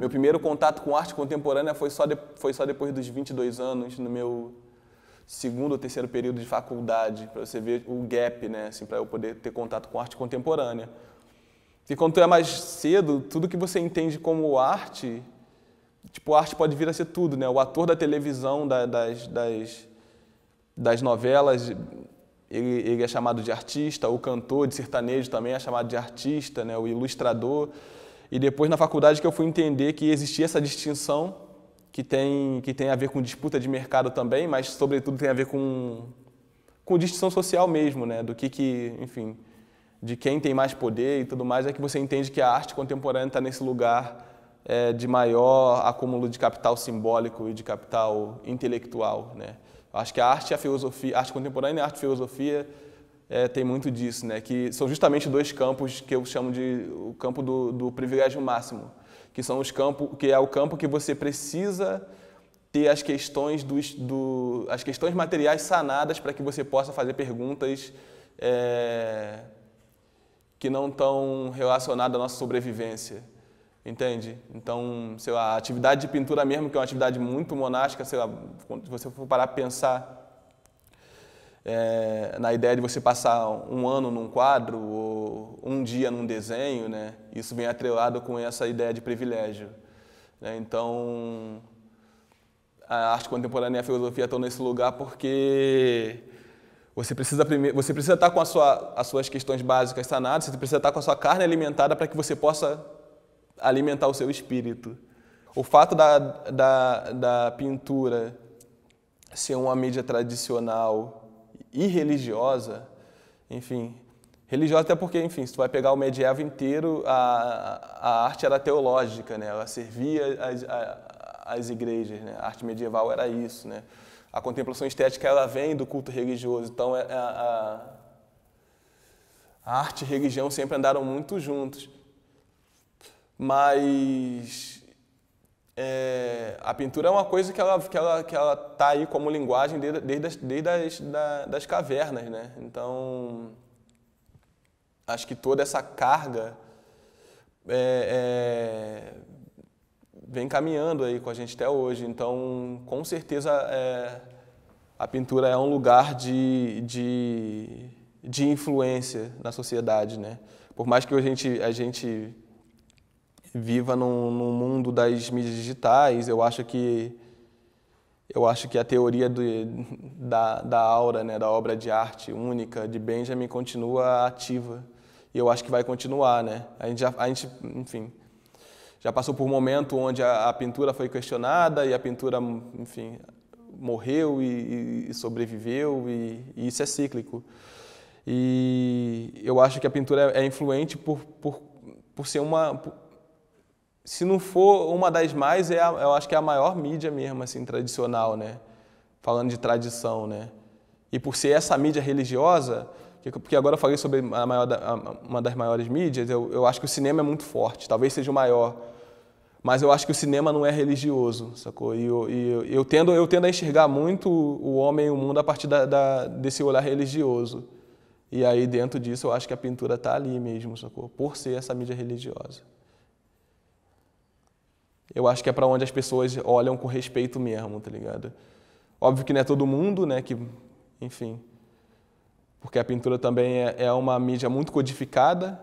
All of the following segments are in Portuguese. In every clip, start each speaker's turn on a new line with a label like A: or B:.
A: meu primeiro contato com arte contemporânea foi só depois dos 22 anos, no meu segundo ou terceiro período de faculdade, para você ver o gap, né, assim, para eu poder ter contato com arte contemporânea. E quando tu é mais cedo, tudo que você entende como arte, tipo, arte pode vir a ser tudo, né? O ator da televisão, das novelas, ele é chamado de artista, o cantor de sertanejo também é chamado de artista, né? O ilustrador. E depois na faculdade que eu fui entender que existia essa distinção, que tem a ver com disputa de mercado também, mas sobretudo tem a ver com distinção social mesmo, né? Do enfim, de quem tem mais poder e tudo mais, é que você entende que a arte contemporânea está nesse lugar de maior acúmulo de capital simbólico e de capital intelectual, né? Acho que a arte e a filosofia, a arte contemporânea e a arte e filosofia tem muito disso, né? Que são justamente dois campos que eu chamo de o campo do privilégio máximo, que são que é o campo que você precisa ter as questões as questões materiais sanadas para que você possa fazer perguntas que não estão relacionadas à nossa sobrevivência, entende? Então, sei lá, a atividade de pintura mesmo, que é uma atividade muito monástica, sei lá, se você for parar para pensar na ideia de você passar um ano num quadro ou um dia num desenho, né? Isso vem atrelado com essa ideia de privilégio, né? Então, a arte contemporânea e a filosofia estão nesse lugar porque você precisa estar com as suas questões básicas sanadas, você precisa estar com a sua carne alimentada para que você possa alimentar o seu espírito. O fato da pintura ser uma mídia tradicional e religiosa, enfim, religiosa até porque, enfim, se tu vai pegar o medievo inteiro, a arte era teológica, né? Ela servia às igrejas, né? A arte medieval era isso, né? A contemplação estética ela vem do culto religioso, então a arte e religião sempre andaram muito juntos. Mas a pintura é uma coisa que ela tá aí como linguagem desde das cavernas, né? Então, acho que toda essa carga vem caminhando aí com a gente até hoje. Então, com certeza, a pintura é um lugar de influência na sociedade, né? Por mais que a gente viva num mundo das mídias digitais, eu acho que a teoria da aura, né, da obra de arte única de Benjamin continua ativa. E eu acho que vai continuar, né? A gente, enfim, já passou por um momento onde a pintura foi questionada e a pintura, enfim, morreu e sobreviveu, e isso é cíclico. E eu acho que a pintura é influente por ser se não for uma das mais, eu acho que é a maior mídia mesmo, assim, tradicional, né? Falando de tradição, né? E por ser essa mídia religiosa, porque agora eu falei sobre uma das maiores mídias, eu acho que o cinema é muito forte, talvez seja o maior, mas eu acho que o cinema não é religioso, sacou? E eu tendo a enxergar muito o homem e o mundo a partir desse olhar religioso. E aí, dentro disso, eu acho que a pintura está ali mesmo, sacou? Por ser essa mídia religiosa. Eu acho que é para onde as pessoas olham com respeito mesmo, tá ligado? Óbvio que não é todo mundo, né, que, enfim, porque a pintura também é uma mídia muito codificada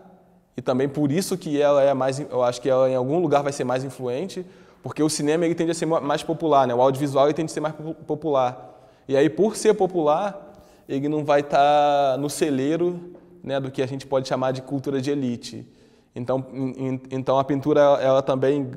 A: e também por isso que ela eu acho que ela em algum lugar vai ser mais influente, porque o cinema ele tende a ser mais popular, né? O audiovisual ele tende a ser mais popular. E aí, por ser popular, ele não vai estar no celeiro, né, do que a gente pode chamar de cultura de elite. Então a pintura ela também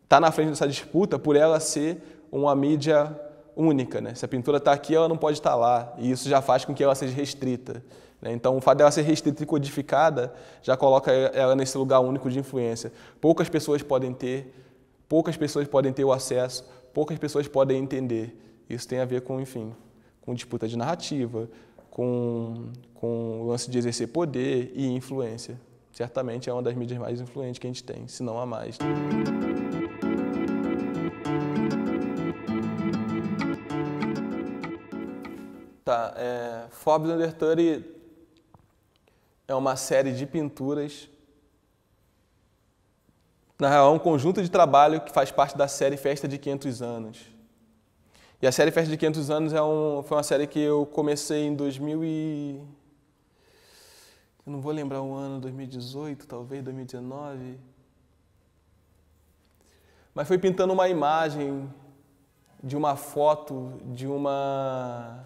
A: está na frente dessa disputa por ela ser uma mídia única, né? Se a pintura está aqui, ela não pode estar lá, e isso já faz com que ela seja restrita, né? Então, o fato dela ser restrita e codificada já coloca ela nesse lugar único de influência. Poucas pessoas podem ter o acesso, poucas pessoas podem entender. Isso tem a ver com, enfim, com disputa de narrativa, com o lance de exercer poder e influência. Certamente é uma das mídias mais influentes que a gente tem, se não a mais. Tá, Forbes Under 30 é uma série de pinturas Na real, é um conjunto de trabalho que faz parte da série Festa de 500 Anos. E a série Festa de 500 Anos foi uma série que eu comecei em 2000 e... Eu não vou lembrar o ano, 2018, talvez, 2019. Mas foi pintando uma imagem de uma foto de uma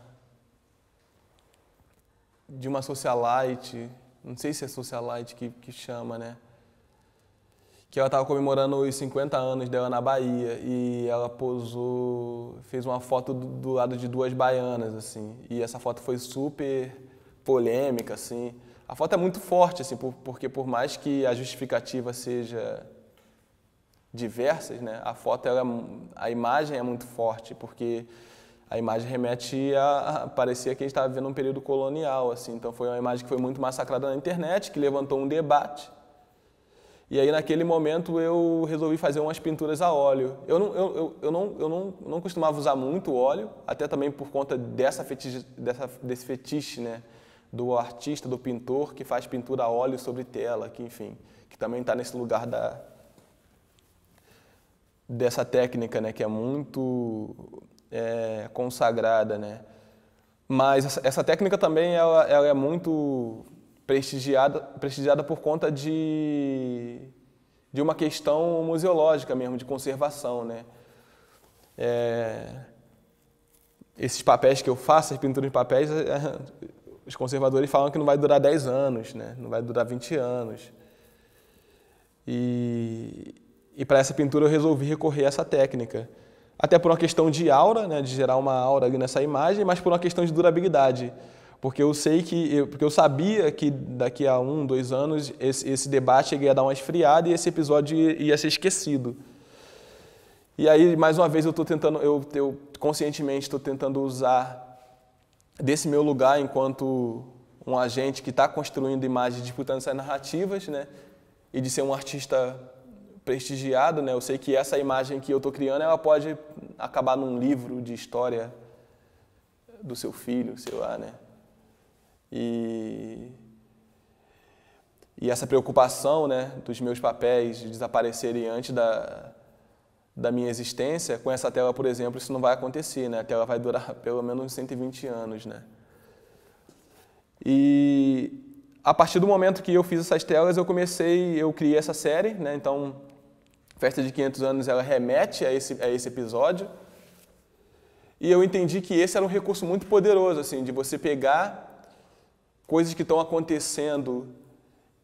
A: socialite, não sei se é socialite que chama, né? Que ela estava comemorando os 50 anos dela na Bahia e ela posou, fez uma foto do lado de duas baianas, assim, e essa foto foi super polêmica, assim. A foto é muito forte, assim, porque por mais que a justificativa seja diversas, né, a imagem é muito forte, porque a imagem remete parecia que a gente estava vivendo um período colonial, assim, então foi uma imagem que foi muito massacrada na internet, que levantou um debate. E aí, naquele momento, eu resolvi fazer umas pinturas a óleo. Eu não costumava usar muito óleo, até também por conta desse fetiche, né, do artista, do pintor, que faz pintura a óleo sobre tela, que, enfim, que também está nesse lugar dessa técnica, né, que é muito consagrada, né. Mas essa técnica também ela é muito prestigiada por conta de uma questão museológica mesmo, de conservação, né? Esses papéis que eu faço, as pinturas de papéis, os conservadores falam que não vai durar 10 anos, né? Não vai durar 20 anos. E para essa pintura eu resolvi recorrer a essa técnica. Até por uma questão de aura, né? De gerar uma aura ali nessa imagem, mas por uma questão de durabilidade. Porque eu sabia que daqui a 1, 2 anos esse debate ia dar uma esfriada e esse episódio ia ser esquecido. E aí, mais uma vez, eu conscientemente estou tentando usar desse meu lugar enquanto um agente que está construindo imagens, disputando essas narrativas, né? E de ser um artista prestigiado, né? Eu sei que essa imagem que eu estou criando, ela pode acabar num livro de história do seu filho, sei lá, né? E essa preocupação, né, dos meus papéis de desaparecerem antes da minha existência, com essa tela, por exemplo, isso não vai acontecer, né? A tela vai durar pelo menos 120 anos, né? E a partir do momento que eu fiz essas telas, eu criei essa série, né? Então, Festa de 500 Anos, ela remete a esse episódio. E eu entendi que esse era um recurso muito poderoso, assim, de você pegar coisas que estão acontecendo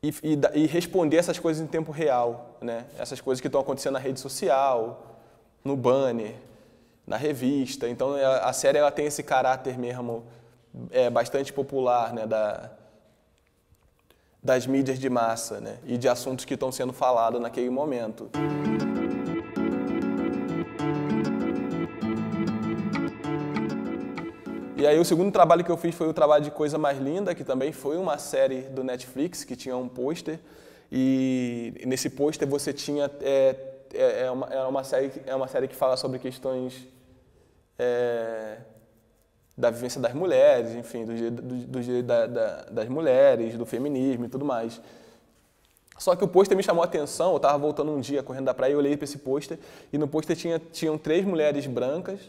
A: e responder essas coisas em tempo real, né? Essas coisas que estão acontecendo na rede social, no banner, na revista. Então, a série ela tem esse caráter mesmo bastante popular, né? Das mídias de massa, né? E de assuntos que estão sendo falados naquele momento. E aí o segundo trabalho que eu fiz foi o trabalho de Coisa Mais Linda, que também foi uma série do Netflix, que tinha um pôster. E nesse pôster você tinha... É uma série que fala sobre questões da vivência das mulheres, enfim, do direito das mulheres, do feminismo e tudo mais. Só que o pôster me chamou a atenção, eu estava voltando um dia correndo da praia e eu olhei para esse pôster, e no pôster tinham 3 mulheres brancas,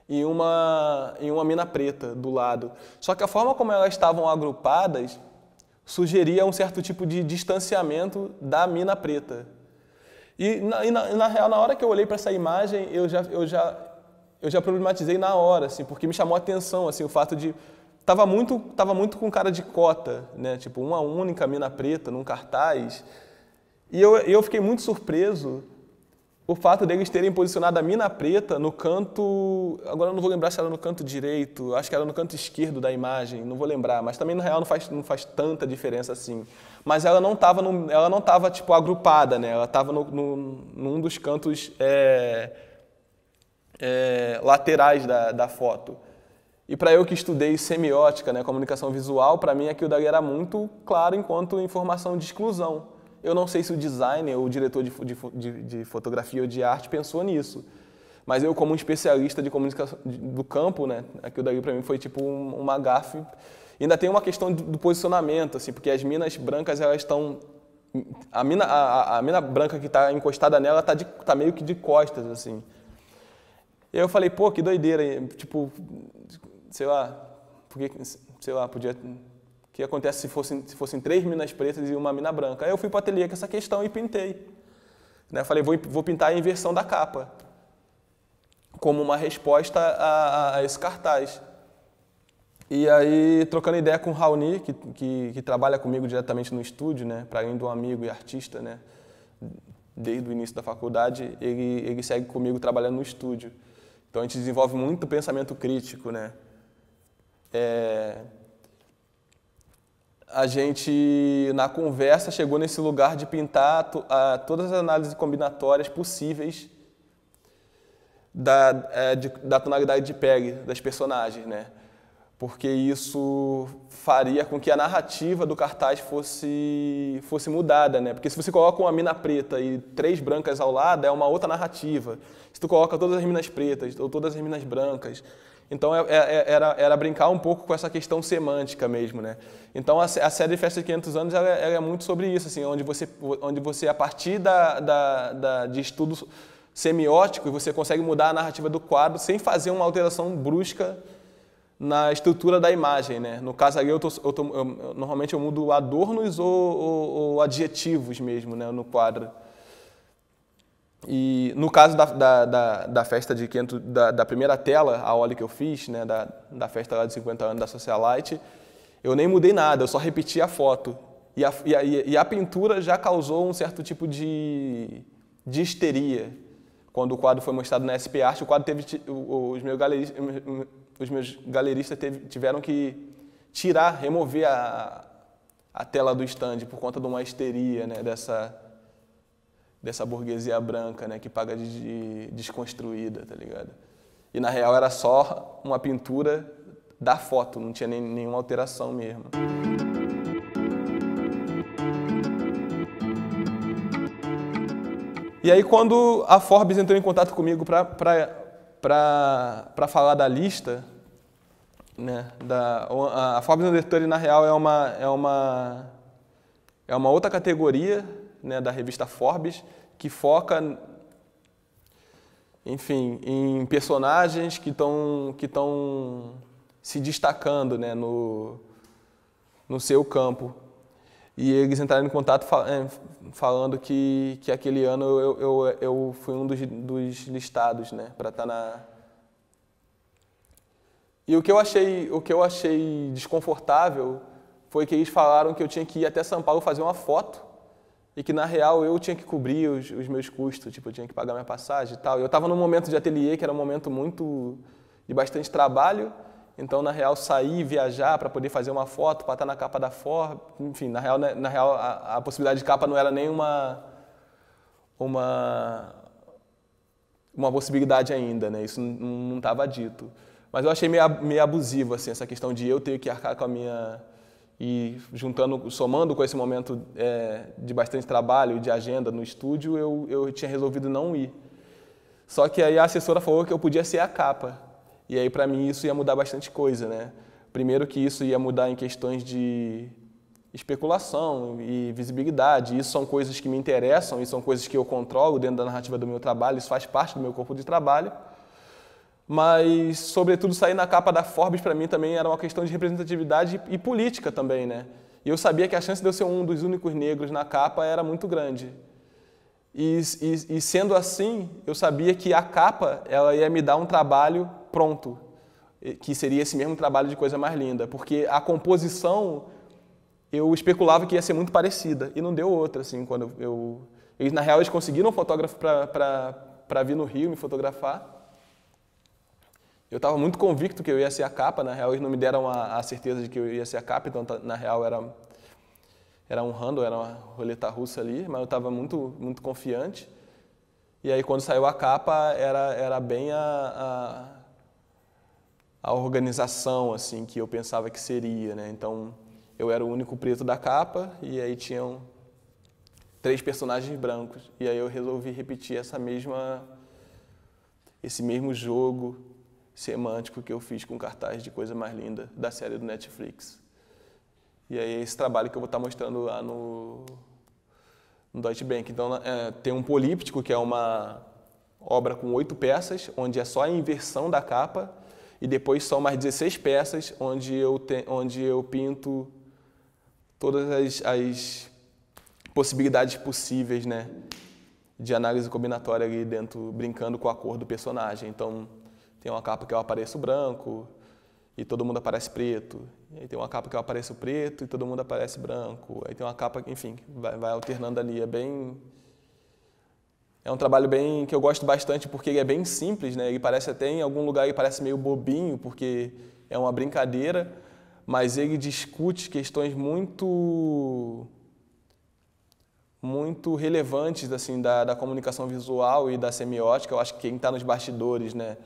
A: e uma mina preta do lado. Só que a forma como elas estavam agrupadas sugeria um certo tipo de distanciamento da mina preta. E na real, na hora que eu olhei para essa imagem, eu já problematizei na hora, assim, porque me chamou a atenção assim, o fato de... Tava muito com cara de cota, né? Tipo, uma única mina preta num cartaz. E eu fiquei muito surpreso o fato deles terem posicionado a mina preta no canto... Agora eu não vou lembrar se era no canto direito, acho que era no canto esquerdo da imagem, não vou lembrar, mas também, na real, não faz tanta diferença assim. Mas ela não estava tipo, agrupada, né? Ela estava num dos cantos laterais da foto. E para eu que estudei semiótica, né, comunicação visual, para mim aquilo dali era muito claro enquanto informação de exclusão. Eu não sei se o designer ou o diretor de fotografia ou de arte pensou nisso, mas eu, como um especialista de comunicação do campo, né, aquilo dali para mim foi tipo uma gafe. E ainda tem uma questão do posicionamento, assim, porque as minas brancas elas estão a mina branca que está encostada nela tá meio que de costas, assim. E aí eu falei, pô, que doideira, tipo, sei lá, podia... O que acontece se fossem 3 minas pretas e uma mina branca? Aí eu fui para o ateliê com essa questão e pintei. Né? Falei, vou pintar a inversão da capa, como uma resposta a esse cartaz. E aí, trocando ideia com o Raoni, que trabalha comigo diretamente no estúdio, né, para além de um amigo e artista, né, desde o início da faculdade, ele segue comigo trabalhando no estúdio. Então a gente desenvolve muito pensamento crítico, né. A gente, na conversa, chegou nesse lugar de pintar todas as análises combinatórias possíveis da tonalidade de pele das personagens, né? Porque isso faria com que a narrativa do cartaz fosse mudada, né? Porque se você coloca uma mina preta e 3 brancas ao lado, é uma outra narrativa. Se tu coloca todas as minas pretas ou todas as minas brancas, então era brincar um pouco com essa questão semântica mesmo, né? Então a série Festa de 500 anos ela é muito sobre isso, assim, onde você a partir de estudo semiótico, você consegue mudar a narrativa do quadro sem fazer uma alteração brusca na estrutura da imagem, né? No caso ali, normalmente eu mudo adornos ou adjetivos mesmo, né, no quadro. E no caso da festa de 500, da primeira tela, a Oli que eu fiz, né, da festa lá de 50 anos da Socialite, eu nem mudei nada, eu só repeti a foto. E a pintura já causou um certo tipo de histeria. Quando o quadro foi mostrado na SP Art, o quadro teve os meus galeristas tiveram que remover a tela do stand por conta de uma histeria, né, dessa burguesia branca, né, que paga de desconstruída, tá ligado? E na real era só uma pintura da foto, não tinha nenhuma alteração mesmo. E aí quando a Forbes entrou em contato comigo para falar da lista, né, a Forbes Under na real é uma outra categoria, né, da revista Forbes que foca, enfim, em personagens que estão se destacando, né, no seu campo. E eles entraram em contato falando que aquele ano eu fui um dos listados, né, para estar na... E o que eu achei desconfortável foi que eles falaram que eu tinha que ir até São Paulo fazer uma foto e que, na real, eu tinha que cobrir os meus custos, tipo, eu tinha que pagar minha passagem e tal. Eu estava num momento de ateliê que era um momento de bastante trabalho, então, na real, sair, viajar para poder fazer uma foto, para estar na capa da Forbes, enfim, na real a possibilidade de capa não era nem uma possibilidade ainda, né? Isso não estava dito. Mas eu achei meio abusivo, assim, essa questão de eu ter que arcar com a minha... E somando com esse momento de bastante trabalho e de agenda no estúdio, eu tinha resolvido não ir. Só que aí a assessora falou que eu podia ser a capa. E aí, para mim, isso ia mudar bastante coisa, né? Primeiro que isso ia mudar em questões de especulação e visibilidade. Isso são coisas que me interessam e são coisas que eu controlo dentro da narrativa do meu trabalho. Isso faz parte do meu corpo de trabalho. Mas, sobretudo, sair na capa da Forbes, para mim, também era uma questão de representatividade e política também, né? E eu sabia que a chance de eu ser um dos únicos negros na capa era muito grande. E sendo assim, eu sabia que a capa ela ia me dar um trabalho pronto, que seria esse mesmo trabalho de coisa mais linda, porque a composição eu especulava que ia ser muito parecida, e não deu outra, assim, na real, eles conseguiram um fotógrafo para vir no Rio me fotografar. Eu estava muito convicto que eu ia ser a capa, na real eles não me deram a certeza de que eu ia ser a capa, então na real era um random, era uma roleta russa ali, mas eu estava muito, muito confiante. E aí quando saiu a capa era bem a organização assim que eu pensava que seria, né? Então eu era o único preto da capa e aí tinham 3 personagens brancos. E aí eu resolvi repetir esse mesmo jogo semântico que eu fiz com cartaz de Coisa Mais Linda, da série do Netflix. E aí é esse trabalho que eu vou estar mostrando lá no Deutsche Bank. Então, tem um políptico, que é uma obra com 8 peças, onde é só a inversão da capa, e depois são mais 16 peças, onde eu pinto todas as possibilidades possíveis, né, de análise combinatória ali dentro, brincando com a cor do personagem. Então, tem uma capa que eu apareço branco e todo mundo aparece preto. E aí tem uma capa que eu apareço preto e todo mundo aparece branco. Aí tem uma capa, enfim, vai alternando ali. É um trabalho bem que eu gosto bastante porque ele é bem simples, né? Ele parece até, em algum lugar, ele parece meio bobinho, porque é uma brincadeira, mas ele discute questões muito relevantes assim da comunicação visual e da semiótica. Eu acho que quem está nos bastidores, né,